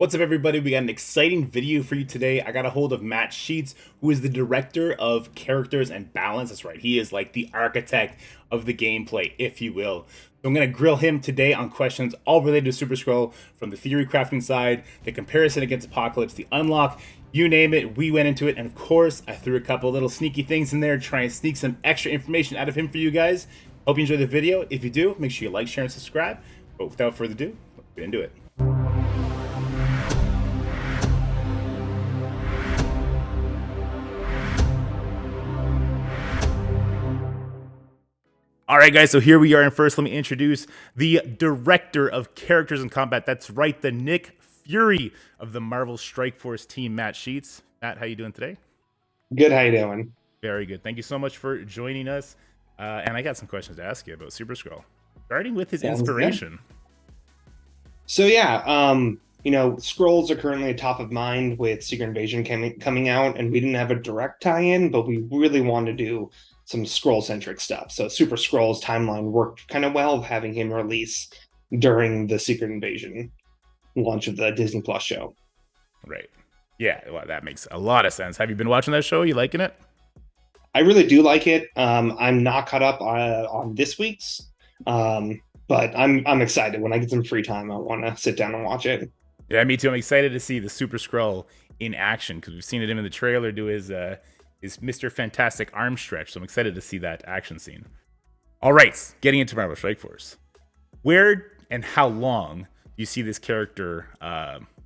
What's up, everybody? We got an exciting video for you today. I got a hold of Matt Sheets, who is the director of characters and balance. That's right, he is like the architect of the gameplay, if you will. So I'm going to grill him today on questions all related to Super Skrull, from the theory crafting side, the comparison against Apocalypse, the unlock, you name it, we went into it. And of course, I threw a couple little sneaky things in there to try and sneak some extra information out of him for you guys. Hope you enjoy the video. If you do, make sure you like, share, and subscribe. But without further ado, let's get into it. All right, guys, so here we are. And first, let me introduce the director of characters and combat. That's right, the Nick Fury of the Marvel Strike Force team, Matt Sheets. Matt, how you doing today? Good. How you doing? Very good. Thank you so much for joining us. And I got some questions to ask you about Super Skrull, starting with his Sounds good. inspiration. So yeah, scrolls are currently top of mind with Secret Invasion coming out, and we didn't have a direct tie-in, but we really wanted to do some scroll-centric stuff. So Super Scroll's timeline worked kind of well, having him release during the Secret Invasion launch of the Disney Plus show. Right. Yeah, well, that makes a lot of sense. Have you been watching that show? You liking it? I really do like it. I'm not caught up on this week's, but I'm excited. When I get some free time, I want to sit down and watch it. Yeah, me too. I'm excited to see the Super Skrull in action because we've seen it in the trailer do his Mr. Fantastic arm stretch. So I'm excited to see that action scene. All right, getting into Marvel Strike Force. Where and how long do you see this character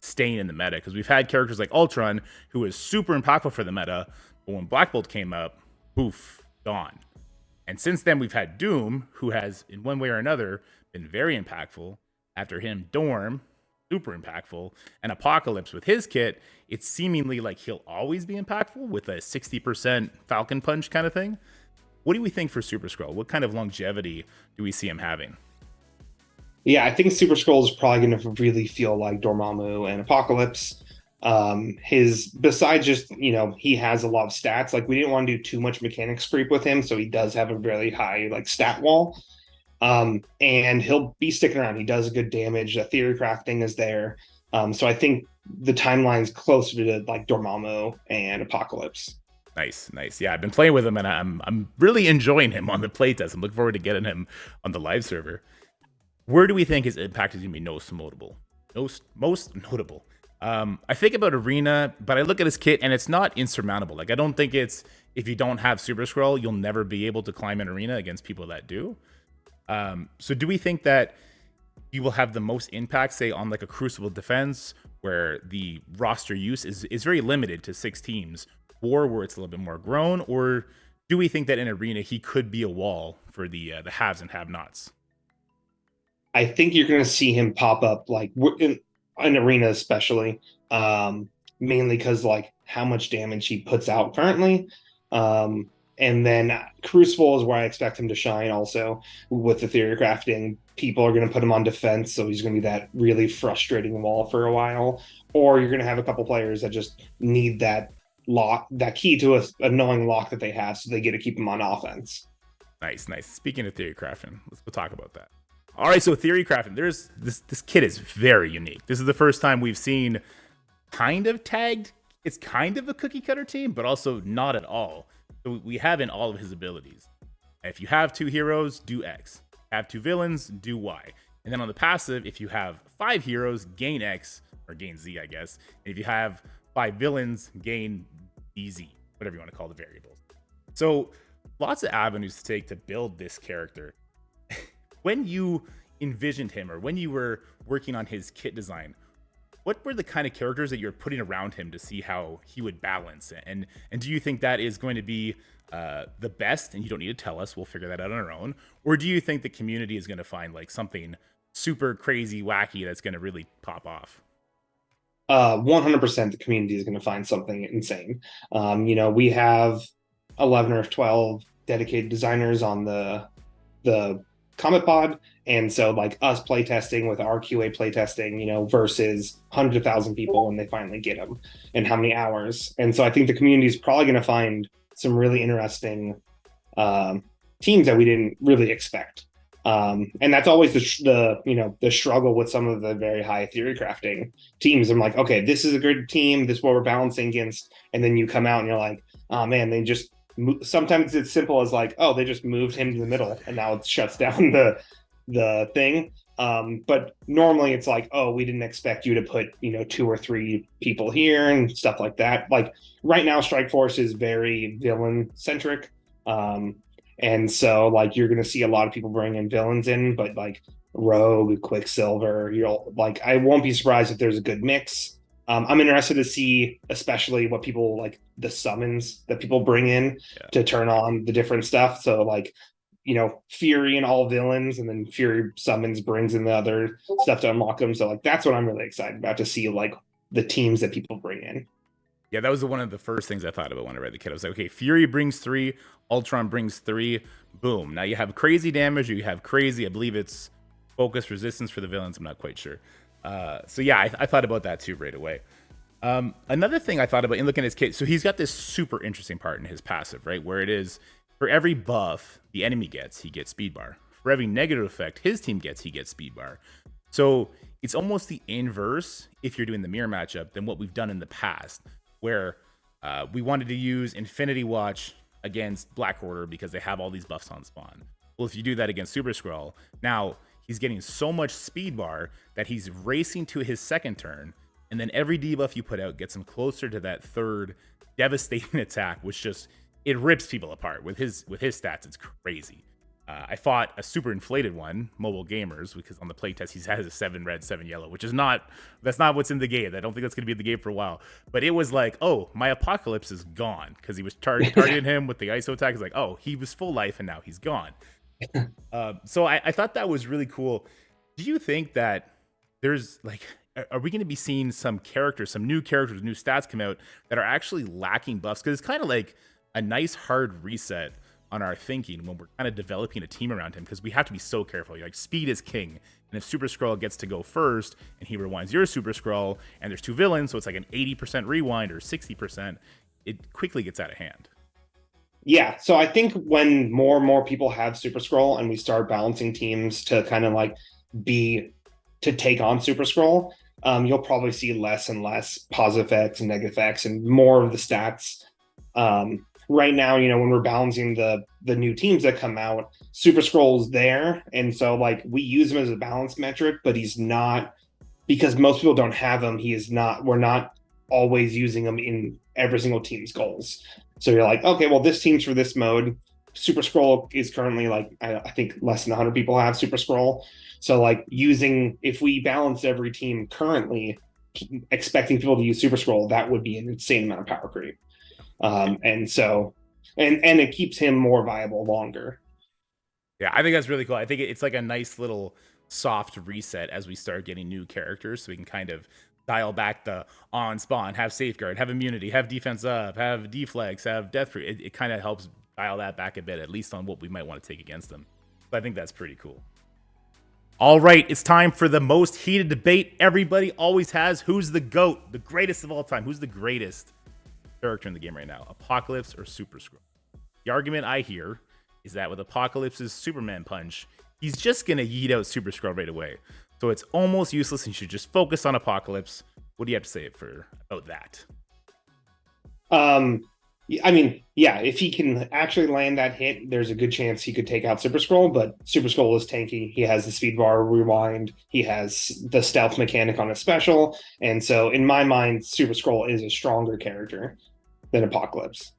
staying in the meta? Because we've had characters like Ultron, who is super impactful for the meta, but when Black Bolt came up, poof, gone. And since then, we've had Doom, who has, in one way or another, been very impactful. After him, Dorm, super impactful. And Apocalypse, with his kit, it's seemingly like he'll always be impactful with a 60% Falcon Punch kind of thing. What do we think for Super Skrull? What kind of longevity do we see him having? Yeah, I think Super Scroll is probably going to really feel like Dormammu and Apocalypse. His besides just he has a lot of stats. Like, we didn't want to do too much mechanics creep with him, so he does have a really high like stat wall. And he'll be sticking around. He does a good damage. The theory crafting is there. So I think the timeline's closer to like Dormammu and Apocalypse. Nice, nice. Yeah, I've been playing with him, and I'm really enjoying him on the playtest. I'm looking forward to getting him on the live server. Where do we think his impact is going to be most notable? Most notable. I think about Arena, but I look at his kit and it's not insurmountable. Like, I don't think it's, if you don't have Super Skrull, you'll never be able to climb an Arena against people that do. So do we think that you will have the most impact, say, on like a Crucible Defense, where the roster use is very limited to 6 teams, or where it's a little bit more grown? Or do we think that in Arena he could be a wall for the haves and have-nots? I think you're going to see him pop up like in Arena, especially, mainly because like how much damage he puts out currently. And then Crucible is where I expect him to shine also with the theory crafting. People are going to put him on defense, so he's going to be that really frustrating wall for a while. Or you're going to have a couple players that just need that lock, that key to a annoying lock that they have, so they get to keep him on offense. Nice, nice. Speaking of theory crafting, let's go talk about that. All right, so theory crafting. There's this kit is very unique. This is the first time we've seen kind of tagged. It's kind of a cookie cutter team, but also not at all. So we have in all of his abilities. If you have 2 heroes, do X. Have 2 villains, do Y. And then on the passive, if you have 5 heroes, gain X, or gain Z, I guess. And if you have 5 villains, gain DZ, whatever you want to call the variables. So lots of avenues to take to build this character. When you envisioned him, or when you were working on his kit design, what were the kind of characters that you're putting around him to see how he would balance? And do you think that is going to be the best, and you don't need to tell us, we'll figure that out on our own? Or do you think the community is going to find like something super crazy, wacky that's going to really pop off? 100% the community is going to find something insane. We have 11 or 12 dedicated designers on the Comet Pod, and so like us playtesting with our QA playtesting, versus hundreds of thousand people when they finally get them, and how many hours. And so I think the community is probably going to find some really interesting teams that we didn't really expect. And that's always the struggle with some of the very high theory crafting teams. I'm like, okay, this is a good team. This is what we're balancing against, and then you come out and you're like, oh man, they just. Sometimes it's simple as like, oh, they just moved him to the middle, and now it shuts down the thing. But normally it's like, oh, we didn't expect you to put, 2 or 3 people here and stuff like that. Like right now, Strike Force is very villain centric. And so like you're gonna see a lot of people bringing villains in, but like Rogue, Quicksilver, you'll like I won't be surprised if there's a good mix. I'm interested to see, especially what people like the summons that people bring in to turn on the different stuff. So like Fury and all villains, and then Fury summons brings in the other stuff to unlock them. So like that's what I'm really excited about, to see like the teams that people bring in. Yeah, that was one of the first things I thought about when I read the kit. I was like, okay, Fury brings 3, Ultron brings 3, boom. Now you have crazy damage, or you have crazy, I believe it's focus resistance for the villains. I'm not quite sure. So yeah, I thought about that too right away. Another thing I thought about in looking at his kit, so he's got this super interesting part in his passive, right? Where it is, for every buff the enemy gets, he gets speed bar. For every negative effect his team gets, he gets speed bar. So it's almost the inverse, if you're doing the mirror matchup, than what we've done in the past, where we wanted to use Infinity Watch against Black Order because they have all these buffs on spawn. Well, if you do that against Super Skrull, now he's getting so much speed bar that he's racing to his second turn, and then every debuff you put out gets him closer to that third devastating attack, which just, it rips people apart with his stats. It's crazy. I fought a super inflated one, Mobile Gamers, because on the playtest he has a 7 red, 7 yellow, which is that's not what's in the game. I don't think that's going to be in the game for a while. But it was like, oh, my Apocalypse is gone, because he was targeting him with the ISO attack. It's like, oh, he was full life and now he's gone. So I thought that was really cool. Do you think that there's like, are we going to be seeing some new characters, new stats come out that are actually lacking buffs? Because it's kind of like a nice hard reset on our thinking when we're kind of developing a team around him, because we have to be so careful. Like, speed is king, and if Super Skrull gets to go first and he rewinds your Super Skrull, and there's 2 villains, so it's like an 80% rewind or 60%, it quickly gets out of hand. Yeah, so I think when more and more people have Super Skrull and we start balancing teams to kind of like to take on Super Skrull, you'll probably see less and less positive effects and negative effects and more of the stats. Right now, when we're balancing the new teams that come out, Super Skrull's there, and so like we use him as a balance metric, but he's not, because most people don't have him. He is not. We're not always using him in every single team's goals. So you're like, okay, well, this team's for this mode. Super Skrull is currently like I think less than 100 people have Super Skrull. So like if we balance every team currently, expecting people to use Super Skrull, that would be an insane amount of power creep. And so it keeps him more viable longer. Yeah, I think that's really cool. I think it's like a nice little soft reset as we start getting new characters, so we can kind of dial back the on spawn, have safeguard, have immunity, have defense up, have deflex, have death free. It kind of helps dial that back a bit, at least on what we might want to take against them. So I think that's pretty cool. All right, it's time for the most heated debate everybody always has. Who's the GOAT, the greatest of all time? Who's the greatest character in the game right now, Apocalypse or Super Skrull? The argument I hear is that with Apocalypse's Superman punch, he's just going to yeet out Super Skrull right away. So it's almost useless, and you should just focus on Apocalypse. What do you have to say about that? I mean, yeah, if he can actually land that hit, there's a good chance he could take out Super Skrull, but Super Skrull is tanky. He has the speed bar rewind. He has the stealth mechanic on his special. And so in my mind, Super Skrull is a stronger character than Apocalypse.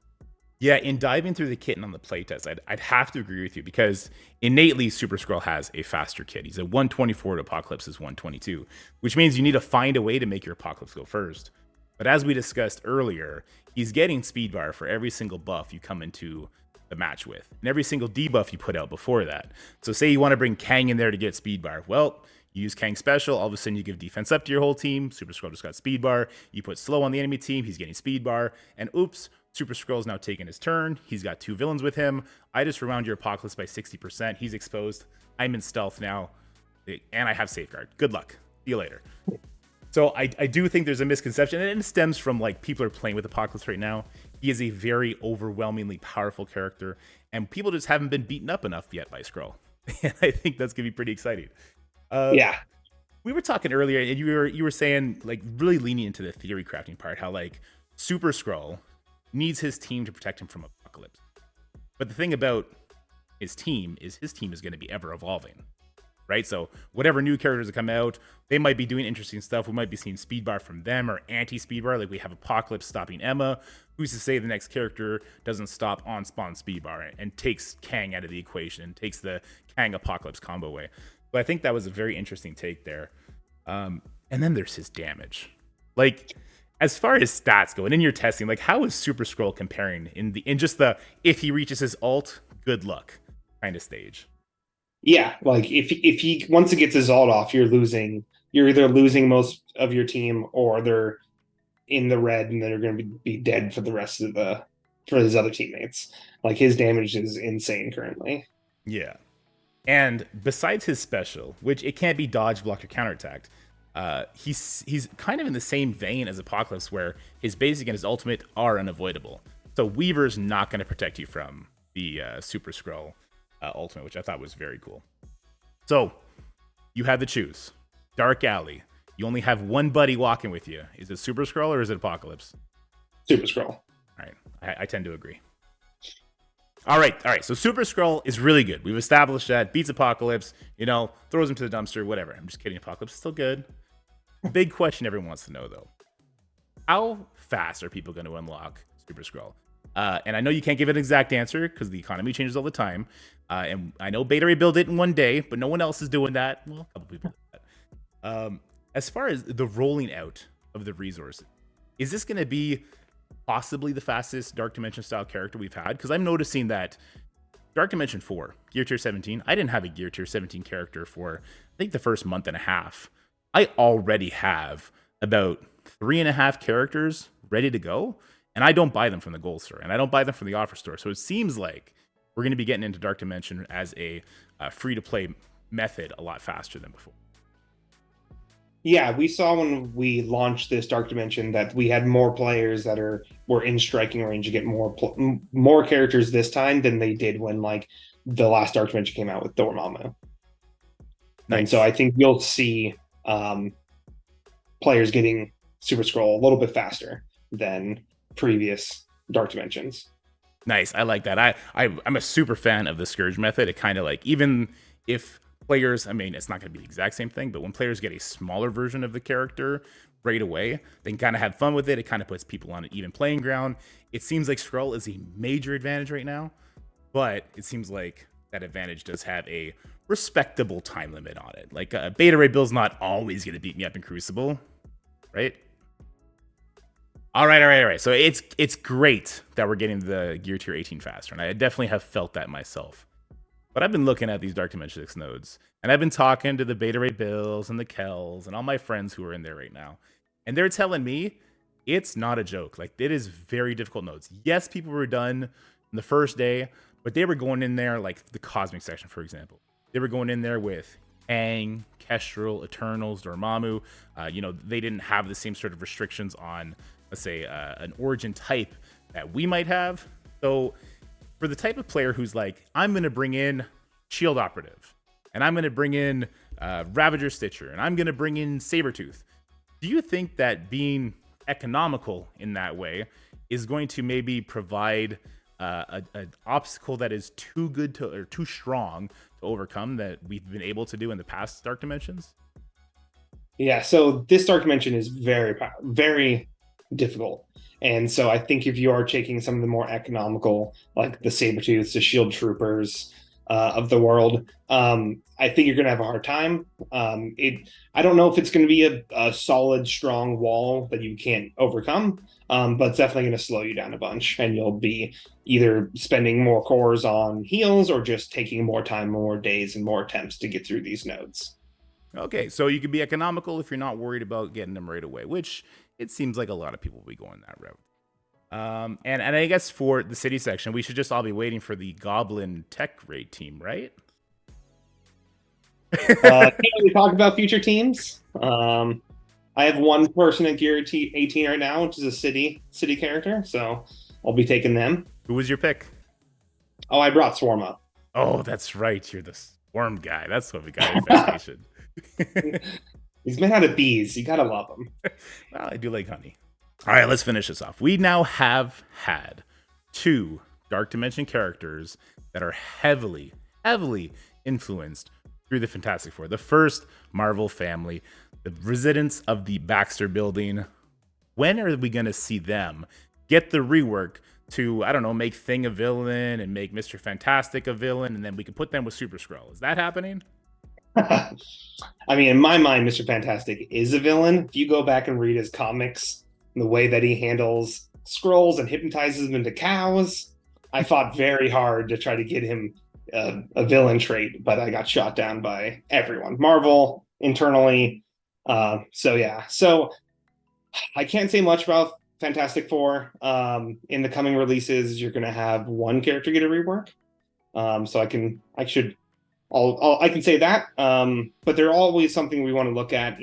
Yeah, in diving through the kit and on the playtest, I'd have to agree with you, because innately Super Skrull has a faster kit. He's a 124 to Apocalypse is 122, which means you need to find a way to make your Apocalypse go first. But as we discussed earlier, he's getting speed bar for every single buff you come into the match with, and every single debuff you put out before that. So say you want to bring Kang in there to get speed bar. Well, you use Kang special, all of a sudden you give defense up to your whole team. Super Skrull just got speed bar. You put slow on the enemy team, he's getting speed bar. And oops, Super Skrull's now taking his turn. He's got 2 villains with him. I just rewound your Apocalypse by 60%. He's exposed. I'm in stealth now, and I have safeguard. Good luck. See you later. So I do think there's a misconception, and it stems from like people are playing with Apocalypse right now. He is a very overwhelmingly powerful character, and people just haven't been beaten up enough yet by Skrull. And I think that's gonna be pretty exciting. Uh, Yeah. we were talking earlier, and you were saying like really leaning into the theory crafting part, how like Super Skrull needs his team to protect him from Apocalypse. But the thing about his team is going to be ever evolving, right? So whatever new characters that come out, they might be doing interesting stuff. We might be seeing speedbar from them or anti-speedbar, like we have Apocalypse stopping Emma. Who's to say the next character doesn't stop on spawn speedbar and takes Kang out of the equation and takes the Kang Apocalypse combo away? But I think that was a very interesting take there. And then there's his damage. Like, as far as stats go, and in your testing, like how is Super Skrull comparing in just the if he reaches his ult, good luck kind of stage? Yeah, like if he once it gets his ult off, you're either losing most of your team or they're in the red and they're going to be dead for the rest of the for his other teammates. Like his damage is insane currently. Yeah. And besides his special, which it can't be dodge, blocked, or counterattacked, he's kind of in the same vein as Apocalypse, where his basic and his ultimate are unavoidable. So Weaver's not going to protect you from the Super Skrull ultimate, which I thought was very cool. So you have to choose Dark Alley. You only have one buddy walking with you. Is it Super Skrull or is it Apocalypse? Super Skrull. All right, I tend to agree. All right. So Super Skrull is really good. We've established that. Beats Apocalypse, throws him to the dumpster, whatever. I'm just kidding. Apocalypse is still good. Big question everyone wants to know, though. How fast are people going to unlock Super Skrull? And I know you can't give an exact answer because the economy changes all the time. And I know Beta Ray built it in one day, but no one else is doing that. Well, a couple people do that. As far as the rolling out of the resources, is this going to be possibly the fastest Dark Dimension style character we've had? Because I'm noticing that Dark Dimension 4, Gear Tier 17, I didn't have a Gear Tier 17 character for, I think, the first month and a half. I already have about 3.5 characters ready to go, and I don't buy them from the gold store, and I don't buy them from the offer store. So it seems like we're going to be getting into Dark Dimension as a free-to-play method a lot faster than before. Yeah, we saw when we launched this Dark Dimension that we had more players that were in striking range to get more characters this time than they did when like the last Dark Dimension came out with Dormammu. Nice. And so I think you'll see players getting Super Skrull a little bit faster than previous Dark Dimensions. Nice, I like that. I'm a super fan of the Scourge method. It kind of like, even if players, I mean, it's not going to be the exact same thing, but when players get a smaller version of the character right away, they can kind of have fun with it. It kind of puts people on an even playing ground. It seems like Skrull is a major advantage right now, but it seems like that advantage does have a respectable time limit on it. Like Beta Ray Bill's not always going to beat me up in Crucible, right? All right. So it's great that we're getting the Gear Tier 18 faster, and I definitely have felt that myself. But I've been looking at these Dark Dimension 6 nodes, and I've been talking to the Beta Ray Bills and the Kells and all my friends who are in there right now. And they're telling me it's not a joke. Like, it is very difficult nodes. Yes, people were done in the first day, but they were going in there, like the Cosmic section, for example. They were going in there with Aang, Kestrel, Eternals, Dormammu. They didn't have the same sort of restrictions on, let's say, an origin type that we might have. So for the type of player who's like, I'm going to bring in Shield Operative, and I'm going to bring in Ravager Stitcher, and I'm going to bring in Sabretooth, do you think that being economical in that way is going to maybe provide an obstacle that is too good to, or too strong to overcome, that we've been able to do in the past Dark Dimensions? Yeah, so this Dark Dimension is very, very difficult. And so I think if you are taking some of the more economical, like the Sabretooths, the Shield Troopers of the world, I think you're going to have a hard time. I don't know if it's going to be a solid, strong wall that you can't overcome, but it's definitely going to slow you down a bunch. And you'll be either spending more cores on heals or just taking more time, more days, and more attempts to get through these nodes. Okay, so you can be economical if you're not worried about getting them right away, which it seems like a lot of people will be going that route. And I guess for the city section, we should just all be waiting for the Goblin Tech Raid team, right? Can't really talk about future teams. I have one person at Gear 18 right now, which is a city character, so I'll be taking them. Who was your pick? Oh, I brought Swarma. Oh, that's right. You're the Worm guy. That's what we got. Infestation. He's made out of bees. You gotta love him. Well, I do like honey. All right, let's finish this off. We now have had 2 Dark Dimension characters that are heavily, heavily influenced through the Fantastic Four. The first Marvel family, the residents of the Baxter Building. When are we going to see them get the rework to, I don't know, make Thing a villain and make Mr. Fantastic a villain, and then we can put them with Super Skrull? Is that happening? I mean, in my mind, Mr. Fantastic is a villain. If you go back and read his comics, the way that he handles scrolls and hypnotizes them into cows, I fought very hard to try to get him a villain trait, but I got shot down by everyone, Marvel, internally. So I can't say much about Fantastic Four. In the coming releases, you're going to have one character get a rework. So I can say that. But they're always something we want to look at.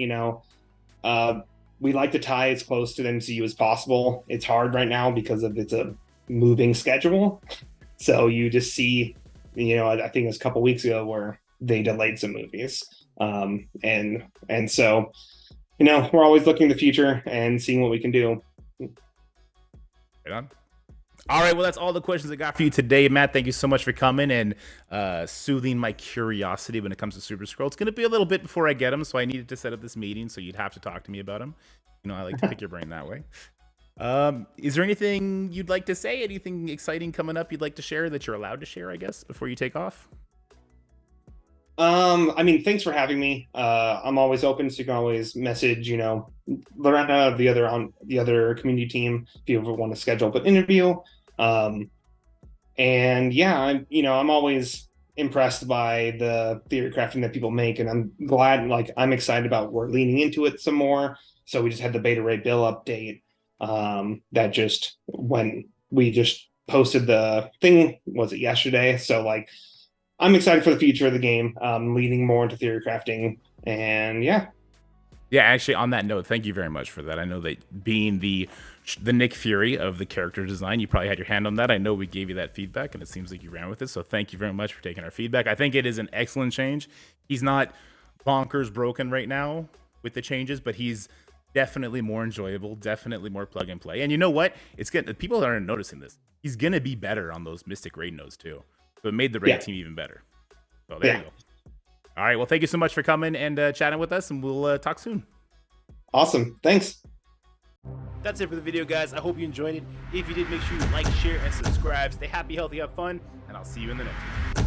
We like to tie as close to the MCU as possible. It's hard right now because it's a moving schedule. So you just see, I think it was a couple weeks ago where they delayed some movies. And so, we're always looking to the future and seeing what we can do. Right on. All right, well, that's all the questions I got for you today, Matt. Thank you so much for coming and soothing my curiosity when it comes to Super Skrull. It's going to be a little bit before I get them, so I needed to set up this meeting, so you'd have to talk to me about them. I like to pick your brain that way. Is there anything you'd like to say? Anything exciting coming up you'd like to share that you're allowed to share, I guess, before you take off? I mean, thanks for having me. I'm always open, so you can always message, Lorena, the other community team, if you ever want to schedule an interview. And yeah, I'm always impressed by the theory crafting that people make, and I'm glad, I'm excited about we're leaning into it some more. So we just had the Beta Ray Bill update. That just when we just posted the thing, was it yesterday? So I'm excited for the future of the game, leaning more into theory crafting, and yeah. Yeah, actually, on that note, thank you very much for that. I know that being the Nick Fury of the character design, you probably had your hand on that. I know we gave you that feedback, and it seems like you ran with it. So thank you very much for taking our feedback. I think it is an excellent change. He's not bonkers broken right now with the changes, but he's definitely more enjoyable, definitely more plug and play. And you know what? It's good. People aren't noticing this. He's gonna be better on those Mystic Raid nodes too. So it made the raid team even better. So there you go. All right. Well, thank you so much for coming and chatting with us, and we'll talk soon. Awesome. Thanks. That's it for the video, guys. I hope you enjoyed it. If you did, make sure you like, share, and subscribe. Stay happy, healthy, have fun, and I'll see you in the next one.